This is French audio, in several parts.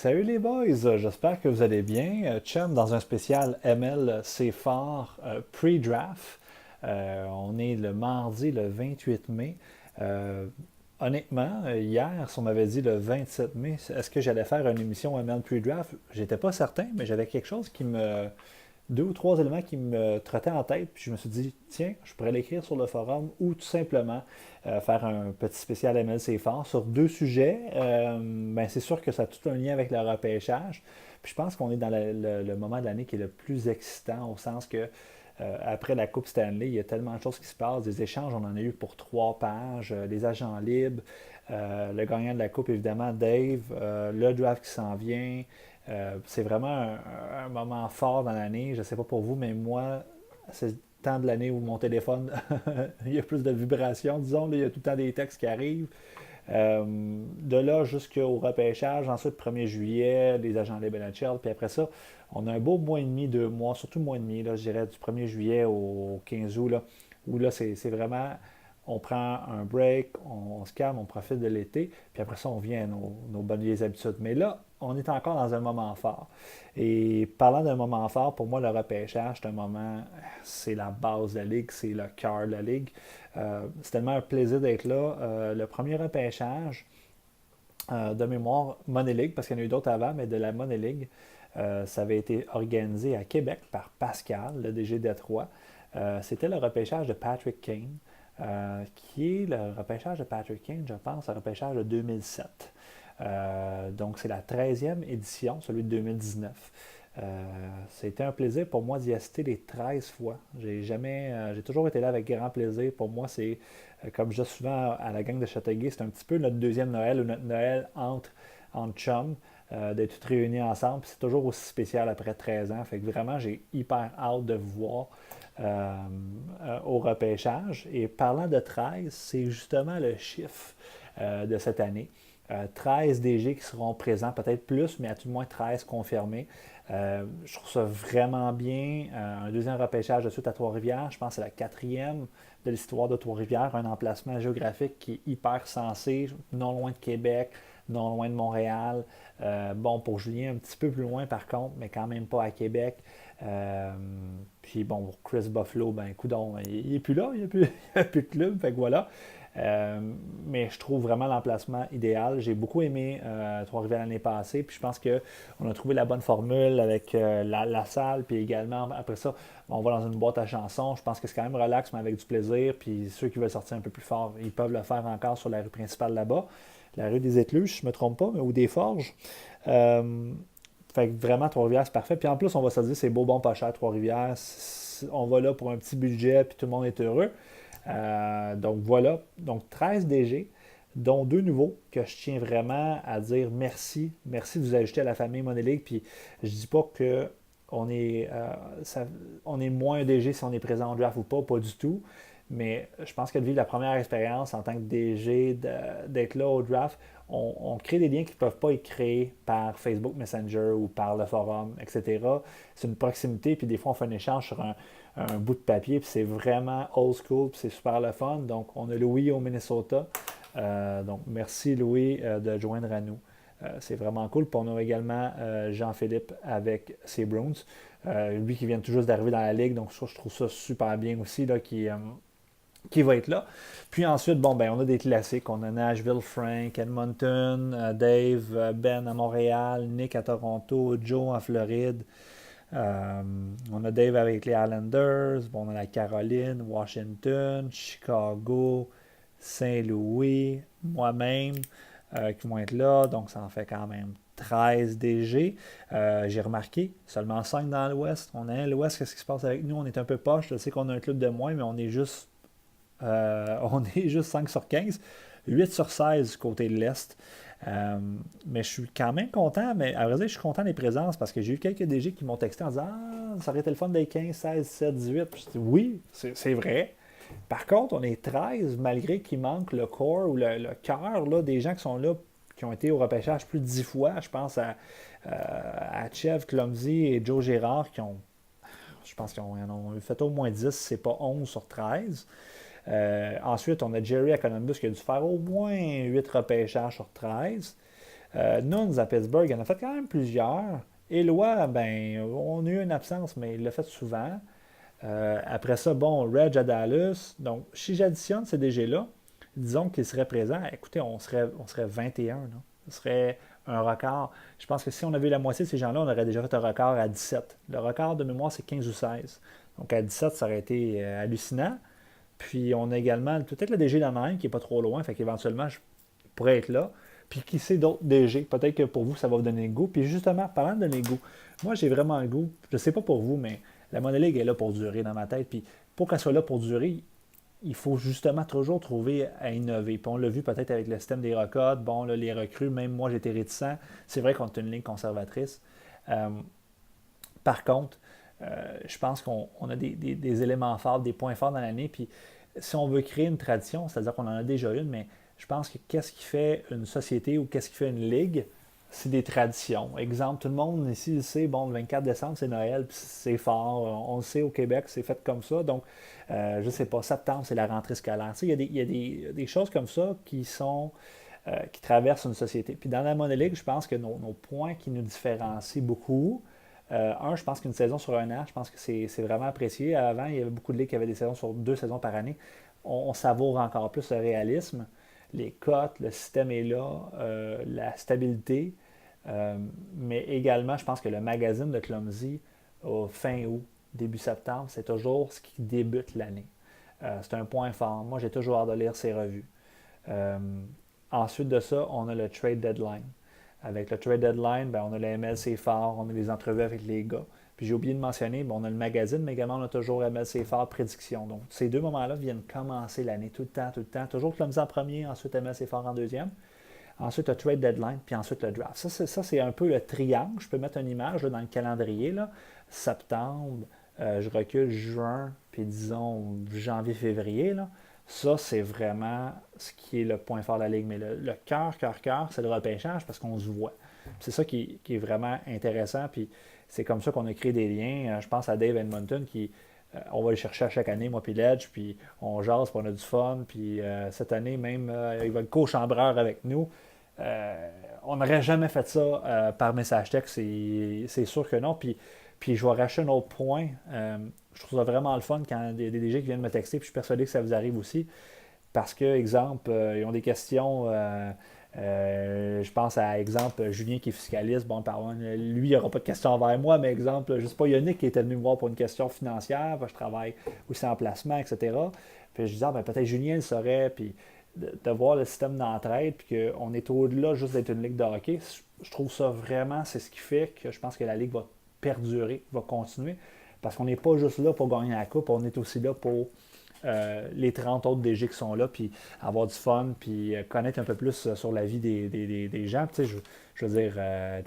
Salut les boys, j'espère que vous allez bien. Chum, dans un spécial MLC Fort pre-draft. On est le mardi, le 28 mai. Euh, Honnêtement, hier, si on m'avait dit le 27 mai, est-ce que j'allais faire une émission ML pre-draft? J'étais pas certain, mais j'avais quelque chose qui me, deux ou trois éléments qui me trottaient en tête. Puis je me suis dit, tiens, je pourrais l'écrire sur le forum ou tout simplement faire un petit spécial MLC Fort sur deux sujets. Ben, c'est sûr que ça a tout un lien avec le repêchage. Puis je pense qu'on est dans le moment de l'année qui est le plus excitant au sens que après la Coupe Stanley, il y a tellement de choses qui se passent. Des échanges, on en a eu pour 3 pages. Les agents libres, le gagnant de la Coupe, évidemment, Dave, le draft qui s'en vient. C'est vraiment un moment fort dans l'année. Je ne sais pas pour vous, mais moi, c'est le temps de l'année où mon téléphone, il y a plus de vibrations, disons. Là, il y a tout le temps des textes qui arrivent. De là jusqu'au repêchage, ensuite 1er juillet, les agents libres NHL, puis après ça, on a un beau mois et demi, 2 mois, surtout mois et demi, là, je dirais du 1er juillet au 15 août, là, où là, c'est vraiment, on prend un break, on se calme, on profite de l'été, puis après ça, on vient à nos bonnes vieilles habitudes. Mais là, on est encore dans un moment fort. Et parlant d'un moment fort, pour moi, le repêchage, c'est un moment, c'est la base de la ligue, c'est le cœur de la ligue. C'est tellement un plaisir d'être là. Le premier repêchage de mémoire Money League, parce qu'il y en a eu d'autres avant, mais de la Money League, ça avait été organisé à Québec par Pascal, le DG Détroit. C'était le repêchage de Patrick Kane, qui est le repêchage de Patrick Kane, je pense, le repêchage de 2007. Donc, c'est la 13e édition, celui de 2019. C'était un plaisir pour moi d'y assister les 13 fois. J'ai toujours été là avec grand plaisir. Pour moi, c'est, comme je dis souvent à la gang de Châteauguay, c'est un petit peu notre deuxième Noël ou notre Noël entre chums, d'être tous réunis ensemble. Puis c'est toujours aussi spécial après 13 ans. Fait que vraiment, j'ai hyper hâte de vous voir au repêchage. Et parlant de 13, c'est justement le chiffre de cette année. 13 DG qui seront présents, peut-être plus, mais à tout le moins 13 confirmés. Je trouve ça vraiment bien. Un deuxième repêchage de suite à Trois-Rivières. Je pense que c'est la quatrième de l'histoire de Trois-Rivières. Un emplacement géographique qui est hyper sensé, non loin de Québec, non loin de Montréal. Bon, pour Julien, un petit peu plus loin par contre, mais quand même pas à Québec. Puis bon, pour Chris Buffalo, ben coudonc, il n'est plus là, il n'y a, a plus de club, fait que voilà. Euh, mais je trouve vraiment l'emplacement idéal. J'ai beaucoup aimé Trois-Rivières l'année passée, puis je pense qu'on a trouvé la bonne formule avec la salle, puis également, après ça, on va dans une boîte à chansons. Je pense que c'est quand même relax, mais avec du plaisir, puis ceux qui veulent sortir un peu plus fort, ils peuvent le faire encore sur la rue principale là-bas, la rue des Écluses, je ne me trompe pas, mais, ou des Forges. Euh, Fait que vraiment, Trois-Rivières, c'est parfait. Puis en plus, on va se dire, c'est beau, bon, pas cher, Trois-Rivières. On va là pour un petit budget, puis tout le monde est heureux. Donc voilà, donc 13 DG, dont deux nouveaux que je tiens vraiment à dire merci. Merci de vous ajouter à la famille Money. Puis je dis pas que on est moins DG si on est présent au draft ou pas, pas du tout. Mais je pense que de vivre la première expérience en tant que DG, d'être là au draft, on crée des liens qui ne peuvent pas être créés par Facebook Messenger ou par le forum, etc. C'est une proximité, puis des fois on fait un échange sur un bout de papier, puis c'est vraiment old school, puis c'est super le fun. Donc on a Louis au Minnesota. Donc merci Louis de joindre à nous. C'est vraiment cool. Puis on a également Jean-Philippe avec ses Bruins. Lui qui vient tout juste d'arriver dans la ligue, donc ça, je trouve ça super bien aussi, là, qui va être là. Puis ensuite, bon, ben, on a des classiques. On a Nashville, Frank, Edmonton, Dave, Ben à Montréal, Nick à Toronto, Joe en Floride. Euh, on a Dave avec les Islanders. Bon, on a la Caroline, Washington, Chicago, Saint-Louis, moi-même qui vont être là. Donc, ça en fait quand même 13 DG. J'ai remarqué, seulement 5 dans l'Ouest. On est à l'Ouest, qu'est-ce qui se passe avec nous? On est un peu poche. Je sais qu'on a un club de moins, mais on est juste 5 sur 15, 8 sur 16 du côté de l'Est. Euh, mais je suis quand même content, mais à vrai dire, je suis content des présences parce que j'ai eu quelques DG qui m'ont texté en disant Ah, ça aurait été le fun des 15, 16, 17, 18. Puis je dis, oui, c'est vrai. Par contre, on est 13 malgré qu'il manque le corps ou le cœur là, des gens qui sont là, qui ont été au repêchage plus de 10 fois. Je pense à Chev, Clumsy et Joe Gérard je pense qu'ils en ont fait au moins 10, c'est pas 11 sur 13. Ensuite, on a Jerry à Columbus qui a dû faire au moins 8 repêchages sur 13. Nunes à Pittsburgh, il en a fait quand même plusieurs. Éloi, ben, on a eu une absence, mais il l'a fait souvent. Après ça, bon, Reg à Dallas. Donc, si j'additionne ces DG-là, disons qu'ils seraient présents, écoutez, on serait 21. Là. Ce serait un record. Je pense que si on avait eu la moitié de ces gens-là, on aurait déjà fait un record à 17. Le record de mémoire, c'est 15 ou 16. Donc, à 17, ça aurait été hallucinant. Puis, on a également peut-être le DG d'Anaheim qui n'est pas trop loin, fait qu'éventuellement, je pourrais être là. Puis, qui sait d'autres DG. Peut-être que pour vous, ça va vous donner le goût. Puis, justement, parlant de donner le goût, moi, j'ai vraiment le goût. Je ne sais pas pour vous, mais la Money League est là pour durer dans ma tête. Puis pour qu'elle soit là pour durer, il faut justement toujours trouver à innover. Puis on l'a vu peut-être avec le système des records. Bon, là, les recrues, même moi, j'étais réticent. C'est vrai qu'on est une ligne conservatrice. Euh, Par contre, je pense qu'on a des éléments forts, des points forts dans l'année. Puis si on veut créer une tradition, c'est-à-dire qu'on en a déjà une, mais je pense que qu'est-ce qui fait une société ou qu'est-ce qui fait une ligue, c'est des traditions. Exemple, tout le monde ici le sait, bon, le 24 décembre, c'est Noël, puis c'est fort. On le sait au Québec, c'est fait comme ça. Donc, je ne sais pas, septembre, c'est la rentrée scolaire. Tu sais, il y a des choses comme ça qui traversent une société. Puis dans la Money League, je pense que nos points qui nous différencient beaucoup, je pense qu'une saison sur un an, je pense que c'est vraiment apprécié. Avant, il y avait beaucoup de ligues qui avaient des saisons sur 2 saisons par année. On savoure encore plus le réalisme. Les cotes, le système est là, la stabilité. Mais également, je pense que le magazine de Clumsy, au fin août, début septembre, c'est toujours ce qui débute l'année. C'est un point fort. Moi, j'ai toujours hâte de lire ces revues. Euh, Ensuite de ça, on a le trade deadline. Avec le trade deadline, ben, on a le MLC fort, on a les entrevues avec les gars. Puis j'ai oublié de mentionner, ben, on a le magazine, mais également on a toujours MLC fort prédiction. Donc ces deux moments-là viennent commencer l'année tout le temps, tout le temps. Toujours Clumsy en premier, ensuite MLC fort en deuxième. Ensuite, le trade deadline, puis ensuite le draft. Ça, c'est un peu le triangle. Je peux mettre une image là, dans le calendrier. Là. Septembre, je recule juin, puis disons janvier, février. Là. Ça, c'est vraiment ce qui est le point fort de la Ligue. Mais le cœur, c'est le repêchage parce qu'on se voit. C'est ça qui est vraiment intéressant. Puis c'est comme ça qu'on a créé des liens. Je pense à Dave Edmonton qui, on va le chercher à chaque année, moi puis Ledge, puis on jase, puis on a du fun. Puis cette année, même, il va être co-chambreur avec nous. On n'aurait jamais fait ça par message texte, c'est sûr que non. Puis je vais racheter un autre point. Je trouve ça vraiment le fun quand des DG qui viennent me texter, puis je suis persuadé que ça vous arrive aussi. Parce que, exemple, ils ont des questions. Je pense à, exemple, Julien qui est fiscaliste. Bon, pardon, lui, il n'y aura pas de questions envers moi, mais exemple, je ne sais pas, Yannick qui était venu me voir pour une question financière. Je travaille aussi en placement, etc. Puis je disais, ben, peut-être Julien le saurait. Puis de voir le système d'entraide, puis qu'on est au-delà juste d'être une ligue de hockey, je trouve ça vraiment, c'est ce qui fait que je pense que la ligue va perdurer, va continuer. Parce qu'on n'est pas juste là pour gagner la coupe, on est aussi là pour les 30 autres DG qui sont là, puis avoir du fun, puis connaître un peu plus sur la vie des gens. Tu sais, je veux dire,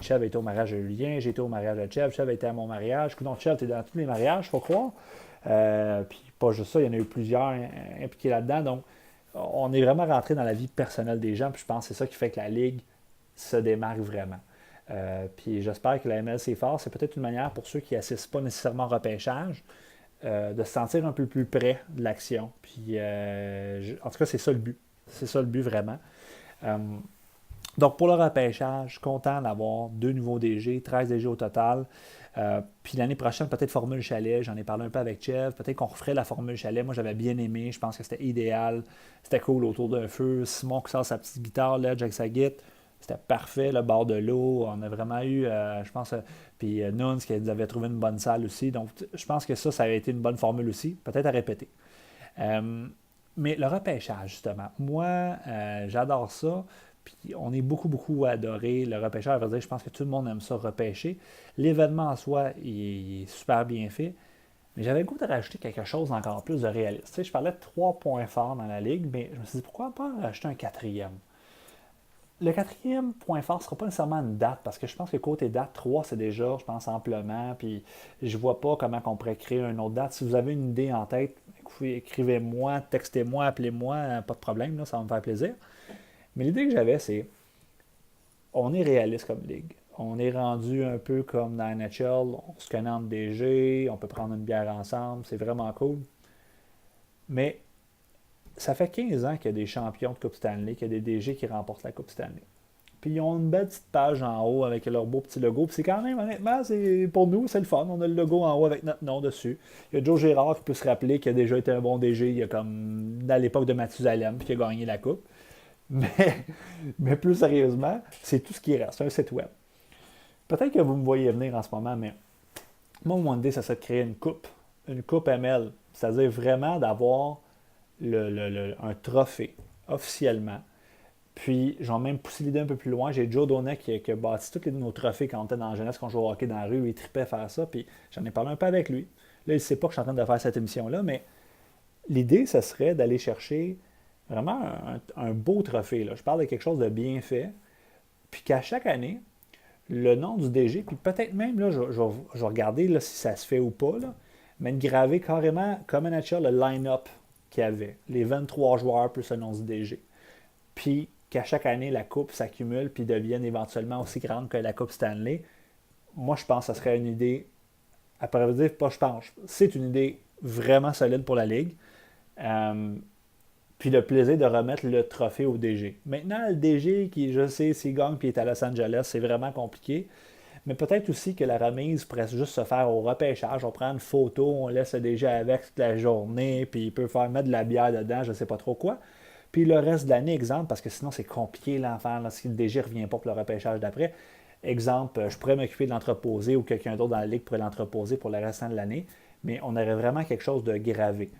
Chev a été au mariage de Julien, j'ai été au mariage de Chev, Chev a été à mon mariage. Donc, Chev, tu es dans tous les mariages, il faut croire. Puis pas juste ça, il y en a eu plusieurs impliqués là-dedans. Donc, on est vraiment rentré dans la vie personnelle des gens, puis je pense que c'est ça qui fait que la Ligue se démarque vraiment. Puis j'espère que la MLC Fort, c'est peut-être une manière pour ceux qui n'assistent pas nécessairement au repêchage de se sentir un peu plus près de l'action. Puis en tout cas, c'est ça le but. C'est ça le but vraiment. Euh, donc pour le repêchage, je suis content d'avoir 2 nouveaux DG, 13 DG au total. Puis l'année prochaine, peut-être Formule Chalet, j'en ai parlé un peu avec Chev, peut-être qu'on referait la Formule Chalet. Moi, j'avais bien aimé, je pense que c'était idéal. C'était cool autour d'un feu. Simon qui sort sa petite guitare, là, avec sa guitare. C'était parfait, le bord de l'eau. On a vraiment eu, je pense, puis Nunes qui avait trouvé une bonne salle aussi. Donc, je pense que ça avait été une bonne formule aussi. Peut-être à répéter. Mais le repêchage, justement, moi, j'adore ça. Puis on est beaucoup, beaucoup adoré le repêchage. À vrai dire, je pense que tout le monde aime ça repêcher. L'événement en soi, il est super bien fait. Mais j'avais le goût de rajouter quelque chose d'encore plus de réaliste. Tu sais, je parlais de 3 points forts dans la ligue, mais je me suis dit, pourquoi pas en rajouter un quatrième? Le quatrième point fort ne sera pas nécessairement une date, parce que je pense que côté date, 3, c'est déjà, je pense, amplement. Puis je vois pas comment on pourrait créer une autre date. Si vous avez une idée en tête, écrivez-moi, textez-moi, appelez-moi, pas de problème, là, ça va me faire plaisir. Mais l'idée que j'avais, c'est on est réaliste comme ligue. On est rendu un peu comme dans la NHL, on se connaît entre DG, on peut prendre une bière ensemble, c'est vraiment cool. Mais ça fait 15 ans qu'il y a des champions de Coupe Stanley, qu'il y a des DG qui remportent la Coupe Stanley. Puis ils ont une belle petite page en haut avec leur beau petit logo. Puis c'est quand même, honnêtement, pour nous, c'est le fun. On a le logo en haut avec notre nom dessus. Il y a Joe Girard qui peut se rappeler qu'il a déjà été un bon DG il y a comme à l'époque de Mathusalem, puis qui a gagné la coupe. Mais, mais plus sérieusement, c'est tout ce qui reste, un site web. Peut-être que vous me voyez venir en ce moment, mais moi, mon idée, ça serait de créer une coupe ML. C'est-à-dire vraiment d'avoir un trophée officiellement. Puis, j'en même poussé l'idée un peu plus loin. J'ai Joe Donnet qui a bâti tous nos trophées quand on était dans la jeunesse, quand on jouait au hockey dans la rue. Il tripait faire ça. Puis, j'en ai parlé un peu avec lui. Là, il ne sait pas que je suis en train de faire cette émission-là, mais l'idée, ce serait d'aller chercher vraiment un beau trophée. Là. Je parle de quelque chose de bien fait. Puis qu'à chaque année, le nom du DG, puis peut-être même, là, je vais regarder là, si ça se fait ou pas, là, mais de graver carrément, comme NHL, le line-up qu'il y avait, les 23 joueurs plus le nom du DG. Puis qu'à chaque année, la coupe s'accumule puis devienne éventuellement aussi grande que la coupe Stanley. Moi, je pense que ce serait une idée, après dire, pas je pense, c'est une idée vraiment solide pour la Ligue. Puis le plaisir de remettre le trophée au DG. Maintenant, le DG, qui, je sais, s'il gagne puis est à Los Angeles, c'est vraiment compliqué. Mais peut-être aussi que la remise pourrait juste se faire au repêchage. On prend une photo, on laisse le DG avec toute la journée, puis il peut faire mettre de la bière dedans, je ne sais pas trop quoi. Puis le reste de l'année, exemple, parce que sinon c'est compliqué l'enfant, là, si le DG ne revient pas pour le repêchage d'après. Exemple, je pourrais m'occuper de l'entreposer ou quelqu'un d'autre dans la ligue pourrait l'entreposer pour le restant de l'année, mais on aurait vraiment quelque chose de gravé.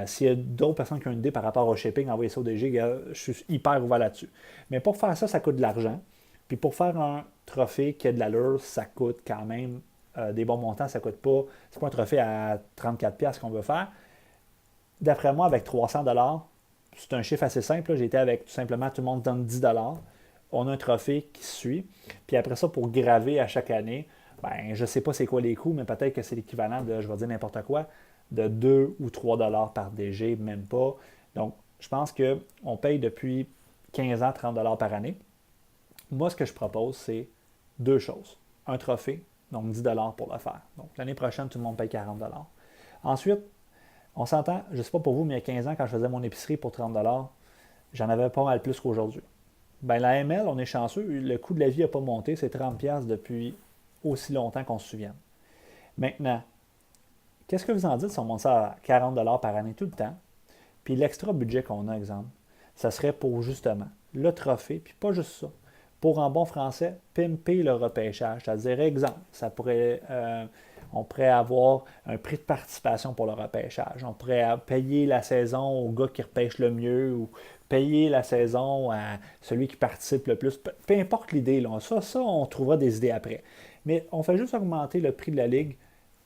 S'il y a d'autres personnes qui ont une idée par rapport au shipping, envoyez ça au DG, je suis hyper ouvert là-dessus. Mais pour faire ça, ça coûte de l'argent. Puis pour faire un trophée qui a de l'allure, ça coûte quand même des bons montants. Ça coûte pas. C'est pas un trophée à 34$ qu'on veut faire. D'après moi, avec 300$, c'est un chiffre assez simple. J'ai été avec tout simplement tout le monde donne 10$. On a un trophée qui suit. Puis après ça, pour graver à chaque année, ben, je ne sais pas c'est quoi les coûts, mais peut-être que c'est l'équivalent de, je vais dire n'importe quoi, de 2 ou 3$ par DG, même pas. Donc, je pense qu'on paye depuis 15 ans 30$ par année. Moi, ce que je propose, c'est deux choses. Un trophée, donc 10$ pour le faire. Donc, l'année prochaine, tout le monde paye 40$. Ensuite, on s'entend, je ne sais pas pour vous, mais il y a 15 ans, quand je faisais mon épicerie pour 30$, j'en avais pas mal plus qu'aujourd'hui. Ben, la ML, on est chanceux, le coût de la vie n'a pas monté, c'est 30$ depuis aussi longtemps qu'on se souvienne. Maintenant, qu'est-ce que vous en dites si on monte ça à 40$ par année tout le temps? Puis l'extra budget qu'on a, exemple, ça serait pour justement le trophée, puis pas juste ça. Pour en bon français, pimper le repêchage. C'est-à-dire, exemple, on pourrait avoir un prix de participation pour le repêchage. On pourrait payer la saison au gars qui repêche le mieux ou payer la saison à celui qui participe le plus. Peu importe l'idée, là. Ça, on trouvera des idées après. Mais on fait juste augmenter le prix de la Ligue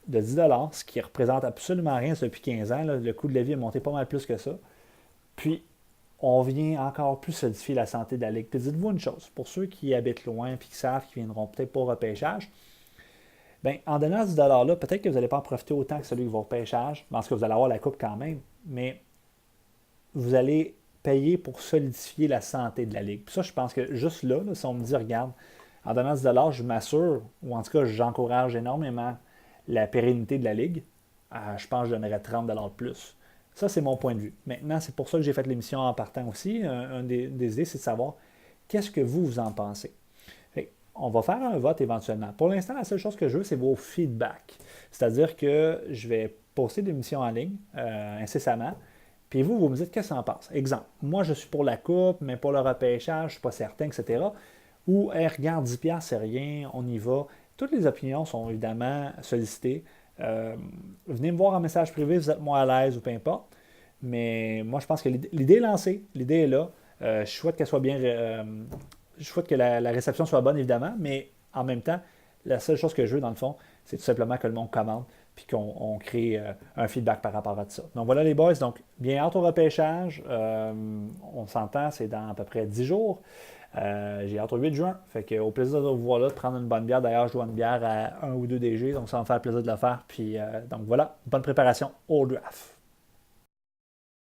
de 10$, ce qui ne représente absolument rien depuis 15 ans. Là. Le coût de la vie a monté pas mal plus que ça. Puis, on vient encore plus solidifier la santé de la Ligue. Puis dites-vous une chose, pour ceux qui habitent loin et qui savent qu'ils ne viendront peut-être pas au repêchage, bien, en donnant 10$ là, peut-être que vous n'allez pas en profiter autant que celui qui va au repêchage, parce que vous allez avoir la coupe quand même, mais vous allez payer pour solidifier la santé de la Ligue. Puis ça, je pense que juste là, si on me dit, regarde, en donnant 10$, je m'assure, ou en tout cas, j'encourage énormément la pérennité de la Ligue, je pense que je donnerais 30$ de plus. Ça, c'est mon point de vue. Maintenant, c'est pour ça que j'ai fait l'émission en partant aussi. Une des idées, c'est de savoir qu'est-ce que vous en pensez. On va faire un vote éventuellement. Pour l'instant, la seule chose que je veux, c'est vos feedbacks. C'est-à-dire que je vais poster l'émission en ligne incessamment. Puis vous me dites qu'est-ce que vous en pensez. Exemple, moi, je suis pour la coupe, mais pour le repêchage, je ne suis pas certain, etc. Ou, hey, regarde, 10$, c'est rien, on y va. Toutes les opinions sont évidemment sollicitées. Venez me voir en message privé, vous êtes moins à l'aise ou peu importe. Mais moi, je pense que l'idée est lancée, l'idée est là. Je souhaite qu'elle soit bien. Je souhaite que la réception soit bonne, évidemment, mais en même temps, la seule chose que je veux, dans le fond, c'est tout simplement que le monde commente puis qu'on crée un feedback par rapport à ça. Donc voilà les boys, donc bien hâte au repêchage. On s'entend, c'est dans à peu près 10 jours. J'ai hâte au 8 juin. Fait que, au plaisir de vous voir là, de prendre une bonne bière. D'ailleurs, je dois une bière à 1 ou 2 DG, donc ça va me faire plaisir de le faire. Puis donc voilà, bonne préparation au draft.